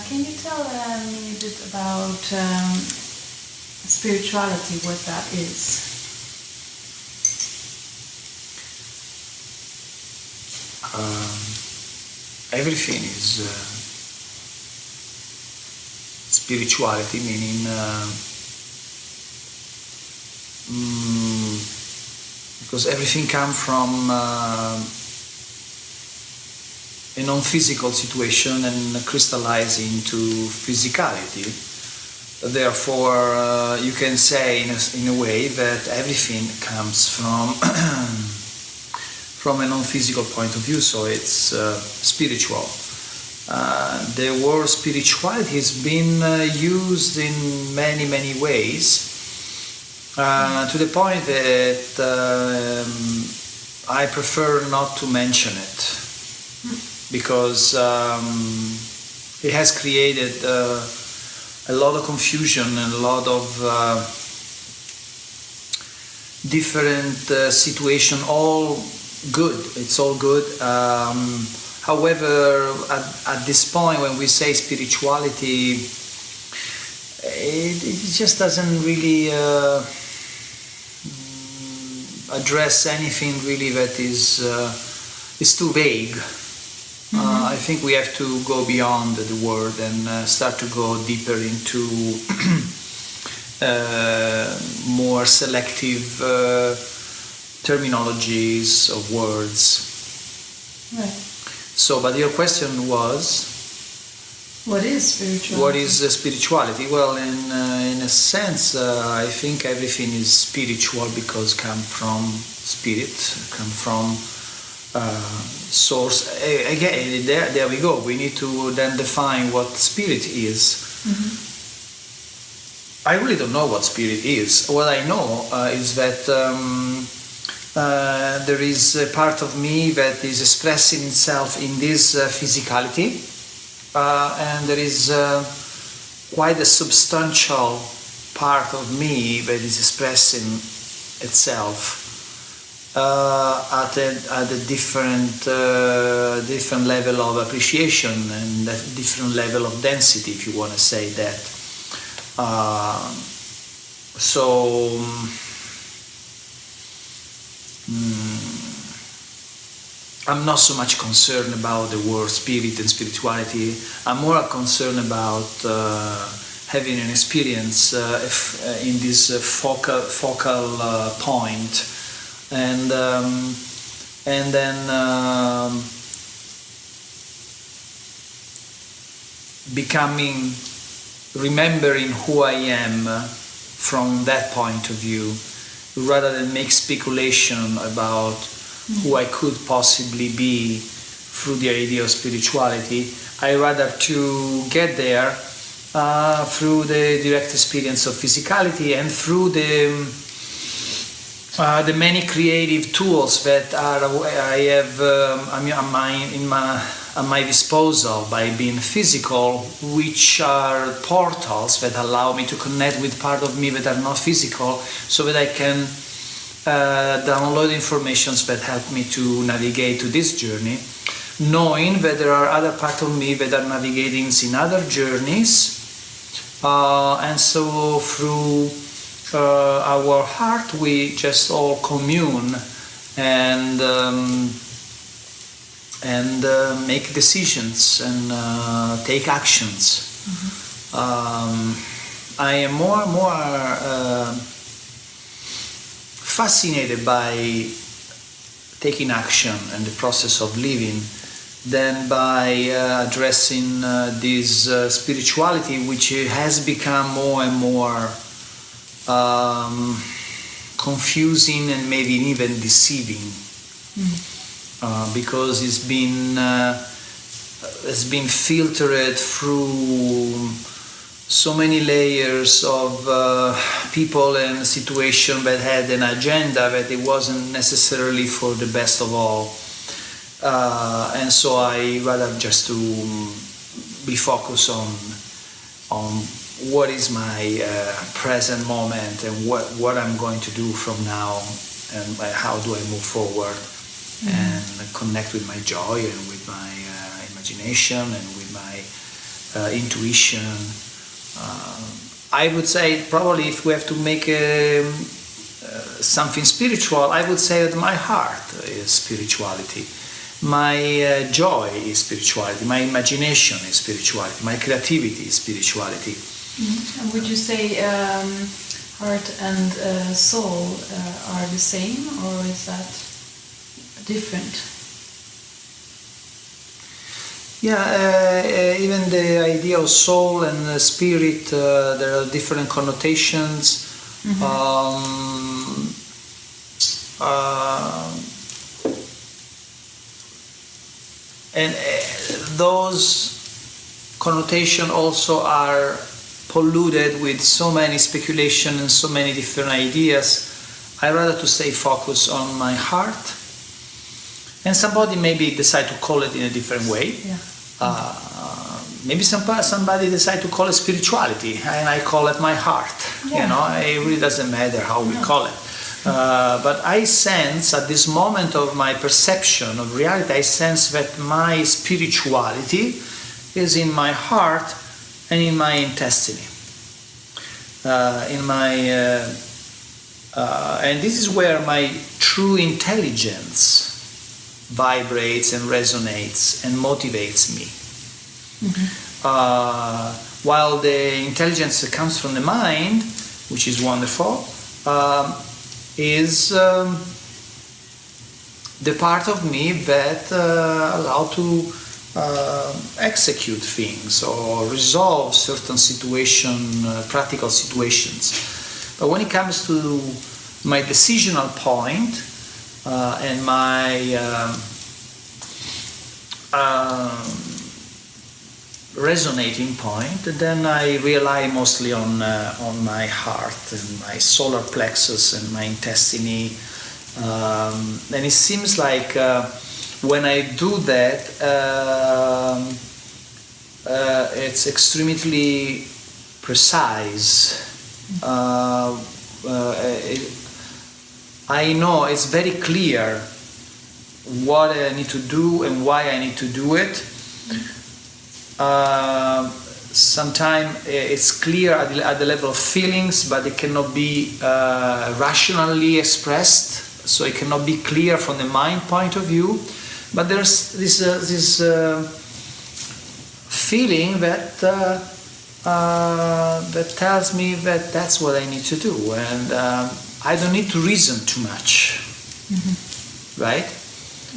Can you tell me a bit about spirituality, what that is? Everything is spirituality, meaning because everything comes from a non-physical situation and crystallizing into physicality. Therefore, you can say in a way that everything comes from from a non-physical point of view, so it's spiritual. The word spirituality has been used in many ways, to the point that I prefer not to mention it, because it has created a lot of confusion and a lot of different situations, all good. It's all good. However, at this point, when we say spirituality, it just doesn't really address anything really that is too vague. I think we have to go beyond the word and start to go deeper into more selective terminologies of words. Right. So, but your question was, what is spirituality? what is spirituality? Well, in a sense, I think everything is spiritual because come from spirit, come from source. Again, there we go. We need to then define what spirit is. I really don't know what spirit is. What I know is that there is a part of me that is expressing itself in this physicality, and there is quite a substantial part of me that is expressing itself at a different level of appreciation and a different level of density, if you want to say that. I'm not so much concerned about the word spirit and spirituality. I'm more concerned about having an experience in this focal point, and then remembering who I am from that point of view, rather than make speculation about who I could possibly be through the idea of spirituality. I rather to get there through the direct experience of physicality and through the many creative tools that I have at my disposal by being physical, which are portals that allow me to connect with part of me that are not physical, so that I can download information that help me to navigate to this journey, knowing that there are other parts of me that are navigating in other journeys, and so through our heart we just all commune and make decisions and take actions. I am more and more fascinated by taking action and the process of living than by addressing this spirituality, which has become more and more confusing and maybe even deceiving, because it's been has been filtered through so many layers of people and situation that had an agenda that it wasn't necessarily for the best of all. And so I rather just to be focused on what is my present moment and what I'm going to do from now, and how do I move forward and connect with my joy and with my imagination and with my intuition. I would say probably if we have to make something spiritual, I would say that my heart is spirituality. My joy is spirituality. My imagination is spirituality. My creativity is spirituality. And would you say heart and soul are the same, or is that different? Yeah, even the idea of soul and spirit, there are different connotations. And those connotations also are polluted with so many speculation and so many different ideas. I rather to stay focused on my heart. And somebody maybe decide to call it in a different way. Yeah. Maybe somebody decide to call it spirituality, and I call it my heart. Yeah. You know, it really doesn't matter how we call it. But I sense at this moment of my perception of reality, I sense that my spirituality is in my heart and in my intestine. And this is where my true intelligence vibrates and resonates and motivates me. While the intelligence that comes from the mind, which is wonderful, is the part of me that allow to execute things or resolve certain practical situations. But when it comes to my decisional point and my resonating point, then I rely mostly on my heart and my solar plexus and my intestine. And it seems like when I do that, it's extremely precise. I know it's very clear what I need to do and why I need to do it. Sometimes it's clear at the level of feelings, but it cannot be rationally expressed, so it cannot be clear from the mind point of view. But there's this feeling that that tells me that that's what I need to do, and I don't need to reason too much, right?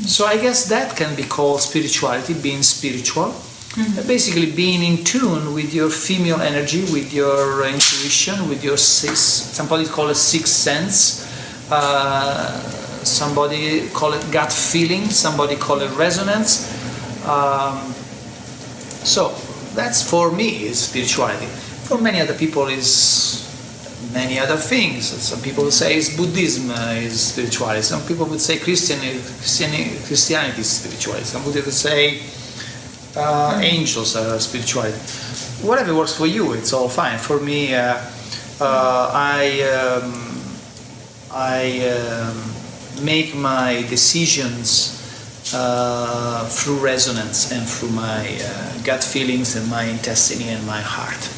So I guess that can be called spirituality, being spiritual. Basically being in tune with your female energy, with your intuition, with your somebody call it sixth sense, somebody call it gut feeling, somebody call it resonance. So that's for me is spirituality. For many other people is many other things. Some people would say it's Buddhism is spirituality. Some people would say Christianity is spirituality. Some people would say angels are spirituality. Whatever works for you, it's all fine. For me, I make my decisions through resonance and through my gut feelings and my intestine and my heart.